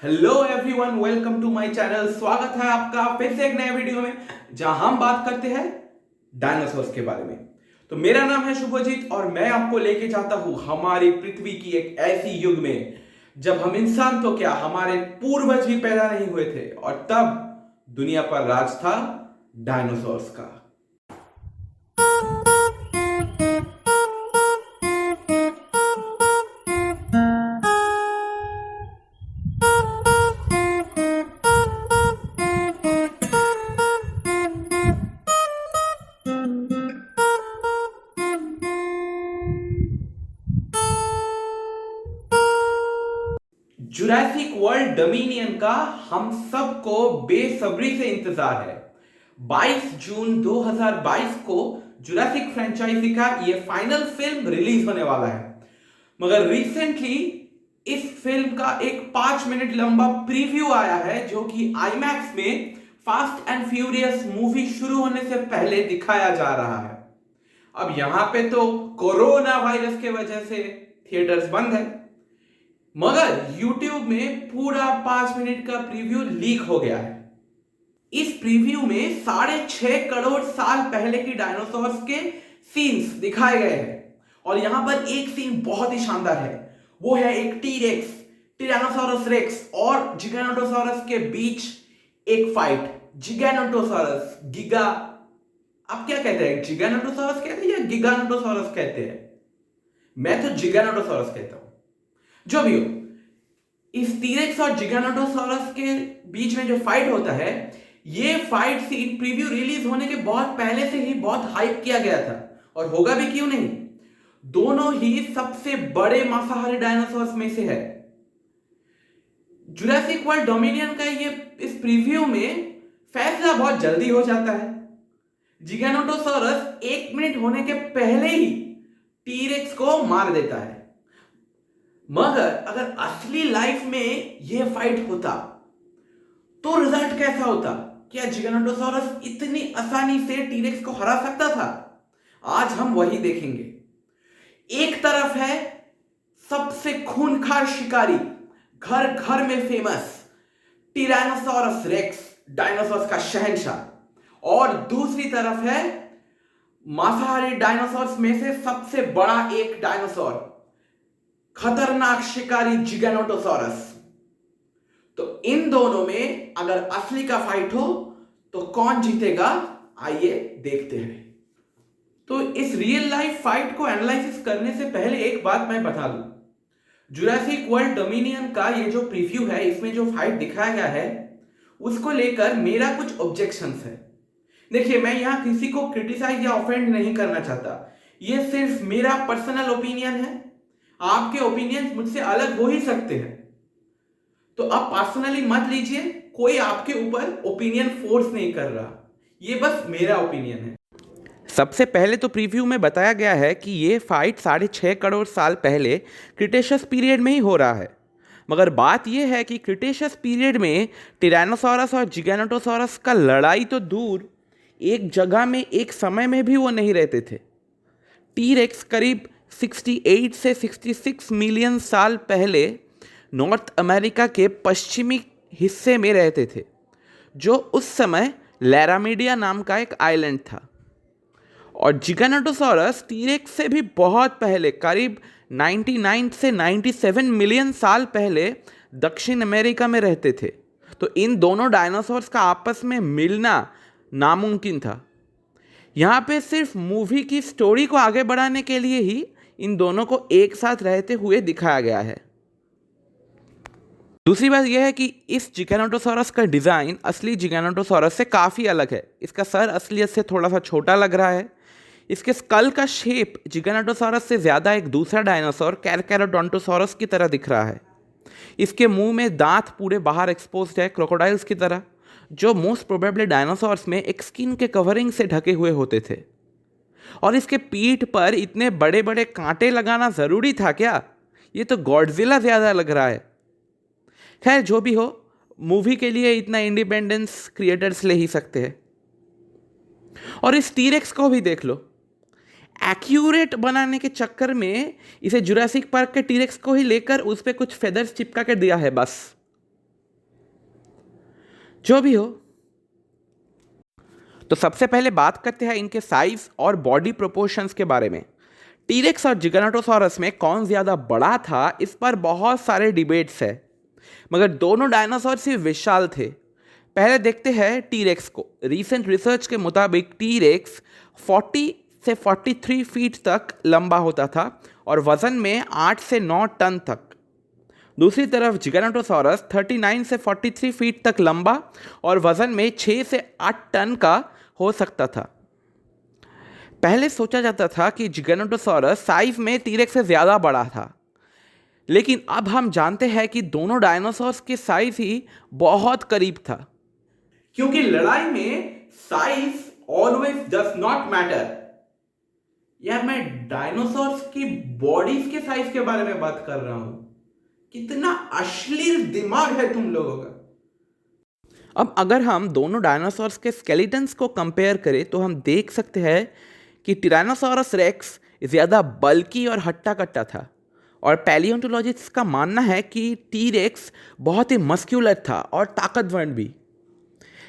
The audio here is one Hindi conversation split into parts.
Hello everyone, welcome to my channel. स्वागत है आपका फिर से एक नए वीडियो में जहां हम बात करते हैं डायनासोर्स के बारे में। तो मेरा नाम है शुभजीत और मैं आपको लेके जाता हूं हमारी पृथ्वी की एक ऐसी युग में जब हम इंसान तो क्या, हमारे पूर्वज भी पैदा नहीं हुए थे और तब दुनिया पर राज था डायनासोर्स का। जुरासिक वर्ल्ड डोमिनियन का हम सबको बेसब्री से इंतजार है। 22 जून 2022 को जुरासिक फ्रेंचाइजी का ये फाइनल फिल्म रिलीज होने वाला है। मगर रिसेंटली इस फिल्म का एक 5 मिनट लंबा प्रीव्यू आया है जो कि आईमैक्स में फास्ट एंड फ्यूरियस मूवी शुरू होने से पहले दिखाया जा रहा है। अब यहां पे तो कोरोना वायरस के वजह से थिएटर्स बंद है, मगर YouTube में पूरा 5 मिनट का प्रीव्यू लीक हो गया है। इस प्रीव्यू में 6.5 करोड़ साल पहले की डायनासोर्स के सीन्स दिखाए गए हैं और यहां पर एक सीन बहुत ही शानदार है। वो है एक टीरेक्स, टिरानोसॉरस रेक्स और जिगैनोटोसॉरस के बीच एक फाइट। जिगैनोटोसॉरस गिगा, आप क्या कहते हैं, जिगैनोटोसॉरस कहते हैं या गिगानोटोसॉरस कहते हैं? मैं तो जिगैनोटोसॉरस कहता हूं। जो भी हो, इस टीरेक्स और जिगानोटोसॉरस के बीच में जो फाइट होता है, ये फाइट सीन प्रीव्यू रिलीज होने के बहुत पहले से ही बहुत हाइप किया गया था और होगा भी क्यों नहीं। दोनों ही सबसे बड़े मांसाहारी डायनासोर्स में से है। जुरासिक वर्ल्ड डोमिनियन का ये इस प्रीव्यू में फैसला बहुत जल्दी हो जाता है। जिगानोटोसॉरस 1 मिनट होने के पहले ही टीरेक्स को मार देता है। मगर अगर असली लाइफ में यह फाइट होता तो रिजल्ट कैसा होता? क्या जिगानोटोसॉरस इतनी आसानी से टीरेक्स को हरा सकता था? आज हम वही देखेंगे। एक तरफ है सबसे खूंखार शिकारी, घर घर में फेमस टिरानोसॉरस रेक्स, डायनासोर्स का शहंशाह, और दूसरी तरफ है मांसाहारी डायनासोर्स में से सबसे बड़ा एक डायनासोर, खतरनाक शिकारी जिगानोटोसॉरस। तो इन दोनों में अगर असली का फाइट हो तो कौन जीतेगा, आइए देखते हैं। तो इस रियल लाइफ फाइट को एनालिसिस करने से पहले एक बात मैं बता दूं। जुरासिक वर्ल्ड डोमिनियन का ये जो प्रीव्यू है, इसमें जो फाइट दिखाया गया है उसको लेकर मेरा कुछ ऑब्जेक्शंस है। देखिए, मैं यहां किसी को क्रिटिसाइज या ऑफेंड नहीं करना चाहता, ये सिर्फ मेरा पर्सनल ओपिनियन है। आपके ओपिनियन मुझसे अलग हो ही सकते हैं, तो आप पर्सनली मत लीजिए। कोई आपके ऊपर ओपिनियन फोर्स नहीं कर रहा, ये बस मेरा ओपिनियन है। सबसे पहले तो प्रीव्यू में बताया गया है कि ये फाइट 6.5 करोड़ साल पहले क्रिटेशियस पीरियड में ही हो रहा है। मगर बात यह है कि क्रिटेशियस पीरियड में टिरानोसॉरस और जिगानोटोसॉरस का लड़ाई तो दूर, एक जगह में एक समय में भी वो नहीं रहते थे। टीरेक्स करीब 68 से 66 मिलियन साल पहले नॉर्थ अमेरिका के पश्चिमी हिस्से में रहते थे, जो उस समय लैरामीडिया नाम का एक आइलैंड था। और जिगानोटोसॉरस टीरेक्स से भी बहुत पहले, करीब 99 से 97 मिलियन साल पहले दक्षिण अमेरिका में रहते थे। तो इन दोनों डायनासोर्स का आपस में मिलना नामुमकिन था। यहाँ पे सिर्फ मूवी की स्टोरी को आगे बढ़ाने के लिए ही इन दोनों को एक साथ रहते हुए दिखाया गया है। दूसरी बात यह है कि इस जिगानोटोसॉरस का डिज़ाइन असली जिगानोटोसॉरस से काफ़ी अलग है। इसका सर असलियत से थोड़ा सा छोटा लग रहा है। इसके स्कल का शेप जिगानोटोसॉरस से ज़्यादा एक दूसरा डायनासोर कैरकैरोडोंटोसॉरस की तरह दिख रहा है। इसके मुंह में दांत पूरे बाहर एक्सपोज्ड है, क्रोकोडाइल्स की तरह, जो मोस्ट प्रोबेबली डायनासोर्स में एक स्किन के कवरिंग से ढके हुए होते थे। और इसके पीठ पर इतने बड़े बड़े कांटे लगाना ज़रूरी था क्या? ये तो गॉडजिला ज़्यादा लग रहा है। खैर, जो भी हो, मूवी के लिए इतना इंडिपेंडेंस क्रिएटर्स ले ही सकते हैं। और इस टीरेक्स को भी देख लो, एक्यूरेट बनाने के चक्कर में इसे जुरासिक पार्क के टीरेक्स को ही लेकर उस पर कुछ फेदर्स चिपका के दिया है बस। जो भी हो, तो सबसे पहले बात करते हैं इनके साइज और बॉडी प्रोपोर्शंस के बारे में। टीरेक्स और जिगैनोटोसॉरस में कौन ज़्यादा बड़ा था, इस पर बहुत सारे डिबेट्स है, मगर दोनों डायनासोर ही विशाल थे। पहले देखते हैं टीरेक्स को। रीसेंट रिसर्च के मुताबिक टीरेक्स 40 से 43 फीट तक लंबा होता था और वजन में 8 से 9 टन तक। दूसरी तरफ जिगैनोटोसॉरस 39 से 43 फीट तक लंबा और वजन में 6 से 8 टन का हो सकता था। पहले सोचा जाता था कि जिगैनोटोसॉरस साइज में टीरेक्स से ज़्यादा बड़ा था, लेकिन अब हम जानते हैं कि दोनों डायनासोर्स के साइज ही बहुत करीब था। क्योंकि लड़ाई में size always does not matter. यार, मैं डायनासोर्स की बॉडीज के साइज के बारे में बात कर रहा हूं। कितना अश्लील दिमाग है तुम लोगों का। अब अगर हम दोनों डायनासोर्स के स्केलेटन्स को कंपेयर करें तो हम देख सकते हैं कि टिरानोसॉरस रेक्स ज़्यादा बल्की और हट्टा कट्टा था, और पैलियोंटोलॉजिस्ट्स का मानना है कि टीरेक्स बहुत ही मस्क्यूलर था और ताकतवर भी,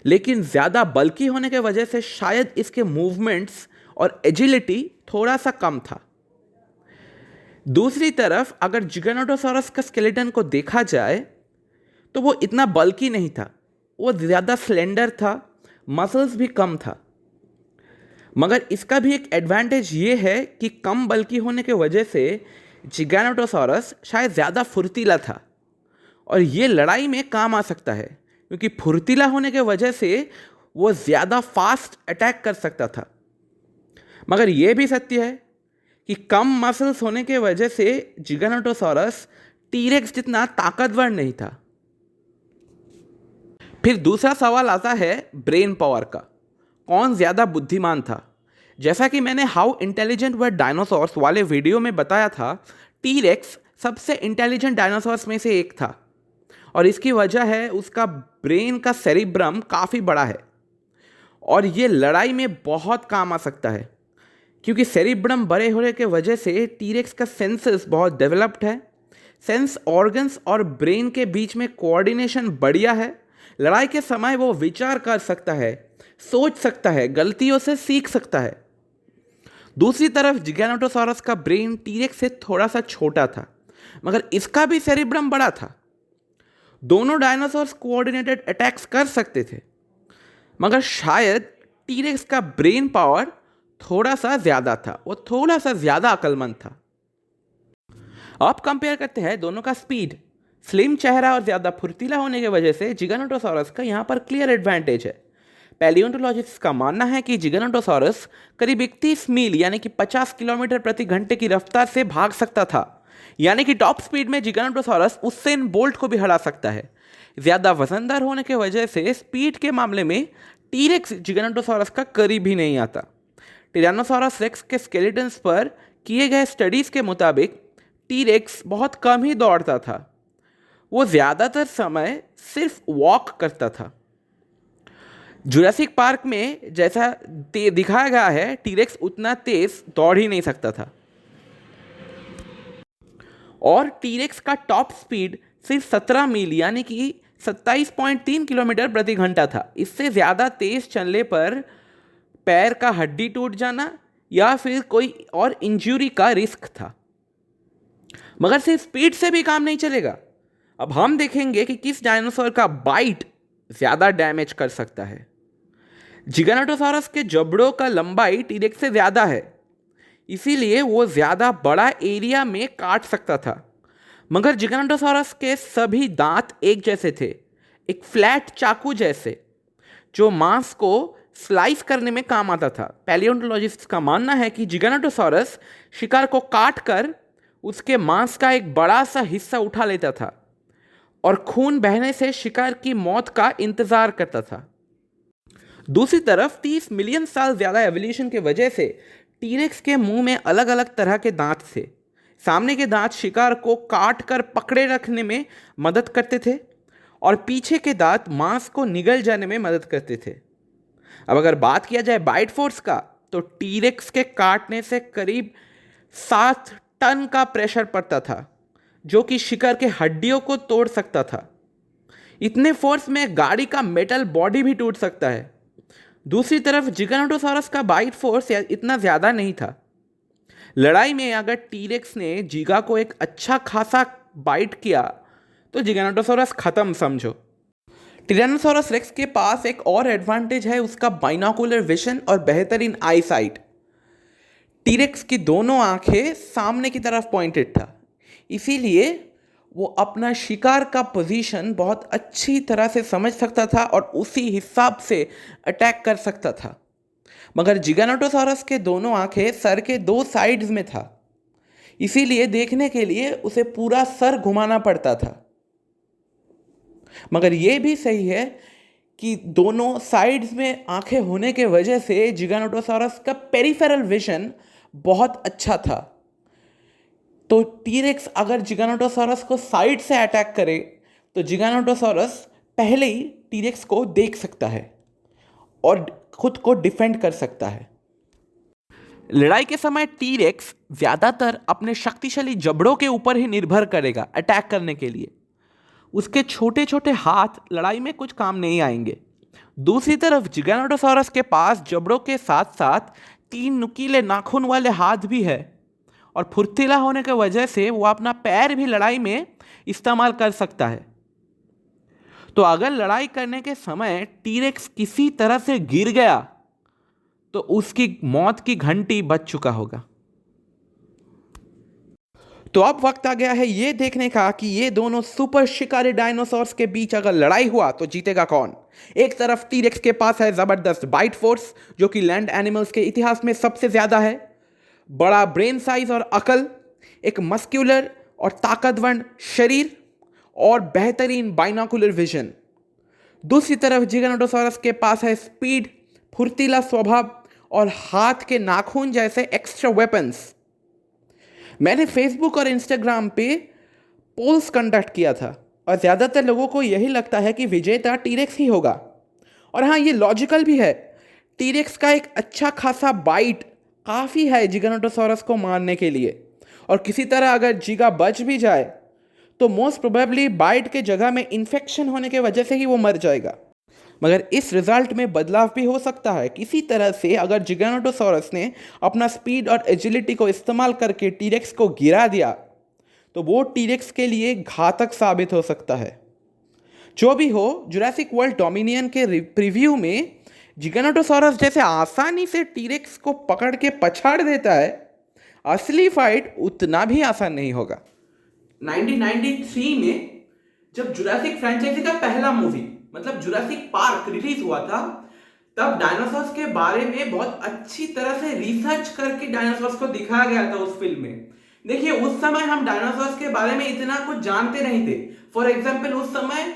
लेकिन ज़्यादा बल्की होने के वजह से शायद इसके मूवमेंट्स और एजिलिटी थोड़ा सा कम था। दूसरी तरफ अगर जिगैनोटोसॉरस का स्केलेटन को देखा जाए तो वो इतना बल्की नहीं था, वो ज़्यादा स्लेंडर था, मसल्स भी कम था। मगर इसका भी एक एडवांटेज ये है कि कम बल्की होने के वजह से जिगैनोटोसॉरस शायद ज़्यादा फुर्तीला था और ये लड़ाई में काम आ सकता है, क्योंकि फुर्तीला होने के वजह से वो ज़्यादा फास्ट अटैक कर सकता था। मगर ये भी सत्य है कि कम मसल्स होने के वजह से जिगैनोटोसॉरस टीरेक्स जितना ताकतवर नहीं था। फिर दूसरा सवाल आता है ब्रेन पावर का। कौन ज़्यादा बुद्धिमान था? जैसा कि मैंने हाउ इंटेलिजेंट वर डायनासोर्स वाले वीडियो में बताया था, टीरेक्स सबसे इंटेलिजेंट डायनासोर्स में से एक था, और इसकी वजह है उसका ब्रेन का सेरिब्रम काफ़ी बड़ा है और ये लड़ाई में बहुत काम आ सकता है, क्योंकि सेरिब्रम बड़े होने के वजह से टीरेक्स का सेंसेस बहुत डेवलप्ड है। सेंस ऑर्गन्स और ब्रेन के बीच में कोऑर्डिनेशन बढ़िया है। लड़ाई के समय वो विचार कर सकता है, सोच सकता है, गलतियों से सीख सकता है। दूसरी तरफ जिगैनोटोसॉरस का ब्रेन टीरेक्स से थोड़ा सा छोटा था, मगर इसका भी सेरिब्रम बड़ा था। दोनों डायनासोर्स कोऑर्डिनेटेड अटैक्स कर सकते थे, मगर शायद टीरेक्स का ब्रेन पावर थोड़ा सा ज़्यादा था, वो थोड़ा सा ज़्यादा अक्लमंद था। अब कंपेयर करते हैं दोनों का स्पीड। स्लिम चेहरा और ज़्यादा फुर्तीला होने की वजह से जिगैनोटोसॉरस का यहाँ पर क्लियर एडवांटेज है। पैलियोंटोलॉजिस्ट का मानना है कि जिगैनोटोसॉरस करीब 31 मील यानी कि 50 किलोमीटर प्रति घंटे की रफ्तार से भाग सकता था, यानी कि टॉप स्पीड में जिगैनोटोसॉरस उसेन बोल्ट को भी हरा सकता है। ज़्यादा वजनदार होने की वजह से स्पीड के मामले में टीरेक्स जिगैनोटोसॉरस का करीब ही नहीं आता। टिरानोसॉरस रेक्स के स्केलेटन्स पर किए गए स्टडीज़ के मुताबिक टीरेक्स बहुत कम ही दौड़ता था, वो ज़्यादातर समय सिर्फ वॉक करता था। जुरासिक पार्क में जैसा दिखाया गया है, टीरेक्स उतना तेज दौड़ ही नहीं सकता था, और टीरेक्स का टॉप स्पीड सिर्फ 17 मील यानी कि 27.3 किलोमीटर प्रति घंटा था। इससे ज़्यादा तेज चलने पर पैर का हड्डी टूट जाना या फिर कोई और इंजरी का रिस्क था। मगर सिर्फ स्पीड से भी काम नहीं चलेगा। अब हम देखेंगे कि किस डायनासोर का बाइट ज़्यादा डैमेज कर सकता है। जिगैनोटोसॉरस के जबड़ों का लंबाई टीरेक्स से ज़्यादा है, इसीलिए वो ज़्यादा बड़ा एरिया में काट सकता था। मगर जिगैनोटोसॉरस के सभी दांत एक जैसे थे, एक फ्लैट चाकू जैसे, जो मांस को स्लाइस करने में काम आता था। पैलियोंटोलॉजिस्ट का मानना है कि जिगैनोटोसॉरस शिकार को काट कर उसके मांस का एक बड़ा सा हिस्सा उठा लेता था और खून बहने से शिकार की मौत का इंतजार करता था। दूसरी तरफ 30 मिलियन साल ज़्यादा एवोल्यूशन के वजह से टीरेक्स के मुंह में अलग अलग तरह के दांत थे। सामने के दांत शिकार को काट कर पकड़े रखने में मदद करते थे और पीछे के दांत मांस को निगल जाने में मदद करते थे। अब अगर बात किया जाए बाइट फोर्स का, तो टीरेक्स के काटने से करीब 7 टन का प्रेशर पड़ता था, जो कि शिकार के हड्डियों को तोड़ सकता था। इतने फोर्स में गाड़ी का मेटल बॉडी भी टूट सकता है। दूसरी तरफ जिगानोटोसॉरस का बाइट फोर्स इतना ज़्यादा नहीं था। लड़ाई में अगर टीरेक्स ने जिगा को एक अच्छा खासा बाइट किया तो जिगानोटोसॉरस खत्म समझो। टिरानोसॉरस रेक्स के पास एक और एडवांटेज है, उसका बाइनोकुलर विजन और बेहतरीन आई साइट। टीरेक्स की दोनों आंखें सामने की तरफ पॉइंटेड था, इसीलिए वो अपना शिकार का पोजीशन बहुत अच्छी तरह से समझ सकता था और उसी हिसाब से अटैक कर सकता था। मगर जिगानोटोसॉरस के दोनों आंखें सर के दो साइड्स में था, इसीलिए देखने के लिए उसे पूरा सर घुमाना पड़ता था। मगर यह भी सही है कि दोनों साइड्स में आंखें होने के वजह से जिगानोटोसॉरस का पेरिफेरल विजन बहुत अच्छा था। तो टीरेक्स अगर जिगानोटोसॉरस को साइड से अटैक करे तो जिगानोटोसॉरस पहले ही टीरेक्स को देख सकता है और खुद को डिफेंड कर सकता है। लड़ाई के समय टीरेक्स ज़्यादातर अपने शक्तिशाली जबड़ों के ऊपर ही निर्भर करेगा अटैक करने के लिए। उसके छोटे छोटे हाथ लड़ाई में कुछ काम नहीं आएंगे। दूसरी तरफ जिगानोटोसॉरस के पास जबड़ों के साथ साथ 3 नुकीले नाखून वाले हाथ भी है और फुर्तीला होने की वजह से वो अपना पैर भी लड़ाई में इस्तेमाल कर सकता है। तो अगर लड़ाई करने के समय टीरेक्स किसी तरह से गिर गया तो उसकी मौत की घंटी बज चुका होगा। तो अब वक्त आ गया है ये देखने का कि ये दोनों सुपर शिकारी डायनासोर्स के बीच अगर लड़ाई हुआ तो जीतेगा कौन। एक तरफ टीरेक्स के पास है जबरदस्त बाइट फोर्स जो कि लैंड एनिमल्स के इतिहास में सबसे ज्यादा है, बड़ा ब्रेन साइज और अकल, एक मस्क्यूलर और ताकतवर शरीर और बेहतरीन बाइनोकुलर विजन। दूसरी तरफ जिगानोटोसॉरस के पास है स्पीड, फुर्तीला स्वभाव और हाथ के नाखून जैसे एक्स्ट्रा वेपन्स। मैंने फेसबुक और इंस्टाग्राम पे पोल्स कंडक्ट किया था और ज़्यादातर लोगों को यही लगता है कि विजेता टीरेक्स ही होगा। और हाँ, ये लॉजिकल भी है। टीरेक्स का एक अच्छा खासा बाइट काफ़ी है जिगानोटोसॉरस को मारने के लिए, और किसी तरह अगर जिगा बच भी जाए तो मोस्ट प्रोबेबली बाइट के जगह में इन्फेक्शन होने के वजह से ही वो मर जाएगा। मगर इस रिजल्ट में बदलाव भी हो सकता है किसी तरह से। अगर जिगानोटोसॉरस ने अपना स्पीड और एजिलिटी को इस्तेमाल करके टीरेक्स को गिरा दिया तो वो टीरेक्स के लिए घातक साबित हो सकता है। जो भी हो, जुरासिक वर्ल्ड डोमिनियन के प्रीव्यू में जिगानोटोसॉरस जैसे आसानी से टीरेक्स को पकड़ के पछाड़ देता है, असली फाइट उतना भी आसान नहीं होगा। 1993 में जब जुरासिक फ्रेंचाइजी का पहला मूवी मतलब जुरासिक पार्क रिलीज हुआ था, तब डायनासोर्स के बारे में बहुत अच्छी तरह से रिसर्च करके डायनासोर्स को दिखाया गया था उस फिल्म में। देखिए, उस समय हम डायनासोर्स के बारे में इतना कुछ जानते नहीं थे। फॉर एग्जाम्पल, उस समय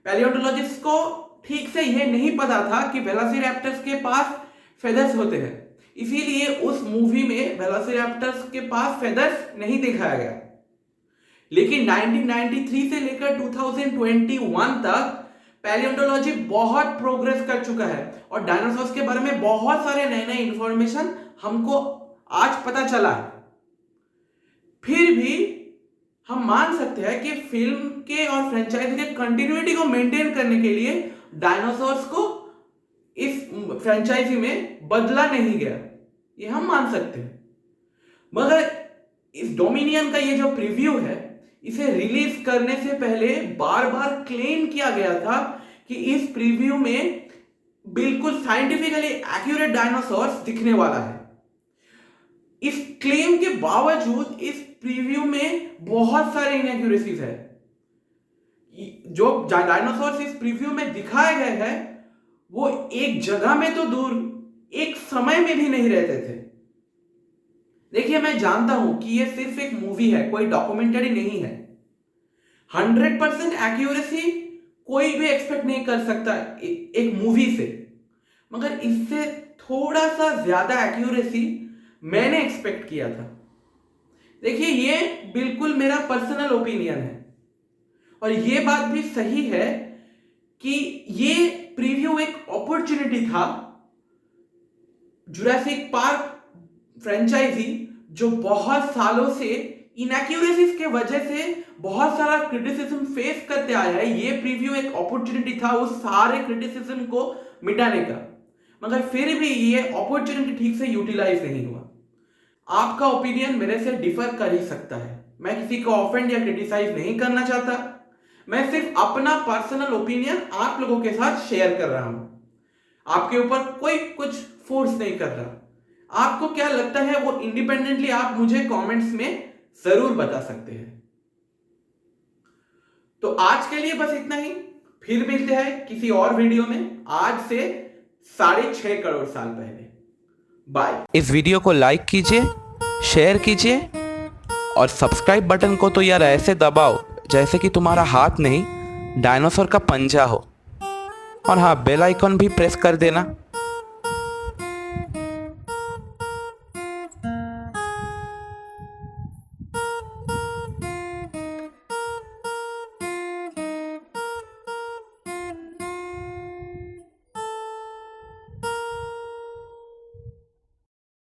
पैलियोंटोलॉजिस्ट को ठीक से यह नहीं पता था कि वेलोसिरैप्टर्स के पास फेदर्स होते हैं, इसीलिए उस मूवी में वेलोसिरैप्टर्स के पास फेदर्स नहीं दिखाया गया। लेकिन 1993 से लेकर 2021 तक पैलियोंटोलॉजी बहुत प्रोग्रेस कर चुका है और डायनासोर्स के बारे में बहुत सारे नए नए इंफॉर्मेशन हमको आज पता चला है। फिर भी हम मान सकते हैं कि फिल्म के और फ्रेंचाइजी के कंटिन्यूटी को मेंटेन करने के लिए डायनासोर्स को इस फ्रेंचाइजी में बदला नहीं गया, ये हम मान सकते हैं। मगर इस डोमिनियन का ये जो प्रीव्यू है, इसे रिलीज करने से पहले बार बार क्लेम किया गया था कि इस प्रीव्यू में बिल्कुल साइंटिफिकली एक्यूरेट डायनासोर्स दिखने वाला है। इस क्लेम के बावजूद इस प्रीव्यू में बहुत सारे इनएक्यूरेसीज है। जो डायनासोर्स इस प्रीव्यू में दिखाए गए हैं वो एक जगह में तो दूर, एक समय में भी नहीं रहते थे। देखिए, मैं जानता हूं कि यह सिर्फ एक मूवी है, कोई डॉक्यूमेंटरी नहीं है। 100% एक्यूरेसी कोई भी एक्सपेक्ट नहीं कर सकता एक मूवी से, मगर इससे थोड़ा सा ज्यादा एक्यूरेसी मैंने एक्सपेक्ट किया था। देखिए, ये बिल्कुल मेरा पर्सनल ओपिनियन है और ये बात भी सही है कि ये प्रीव्यू एक अपॉर्चुनिटी था जुरासिक पार्क फ्रेंचाइजी जो बहुत सालों से इनएक्यूरेसीज के वजह से बहुत सारा क्रिटिसिज्म फेस करते आया है। ये प्रीव्यू एक अपॉर्चुनिटी था उस सारे क्रिटिसिज्म को मिटाने का, मगर फिर भी ये अपॉर्चुनिटी ठीक से यूटिलाइज नहीं हुआ। आपका ओपिनियन मेरे से डिफर कर ही सकता है, मैं किसी को ऑफेंड या क्रिटिसाइज नहीं करना चाहता, मैं सिर्फ अपना पर्सनल ओपिनियन आप लोगों के साथ शेयर कर रहा हूं। आपके ऊपर कोई कुछ फोर्स नहीं कर रहा। आपको क्या लगता है वो इंडिपेंडेंटली आप मुझे कमेंट्स में जरूर बता सकते हैं। तो आज के लिए बस इतना ही, फिर मिलते हैं किसी और वीडियो में आज से 6.5 करोड़ साल पहले। बाय। इस वीडियो को लाइक कीजिए, शेयर कीजिए और सब्सक्राइब बटन को तो यार ऐसे दबाओ जैसे कि तुम्हारा हाथ नहीं डायनासोर का पंजा हो। और हाँ, बेल आइकन भी प्रेस कर देना।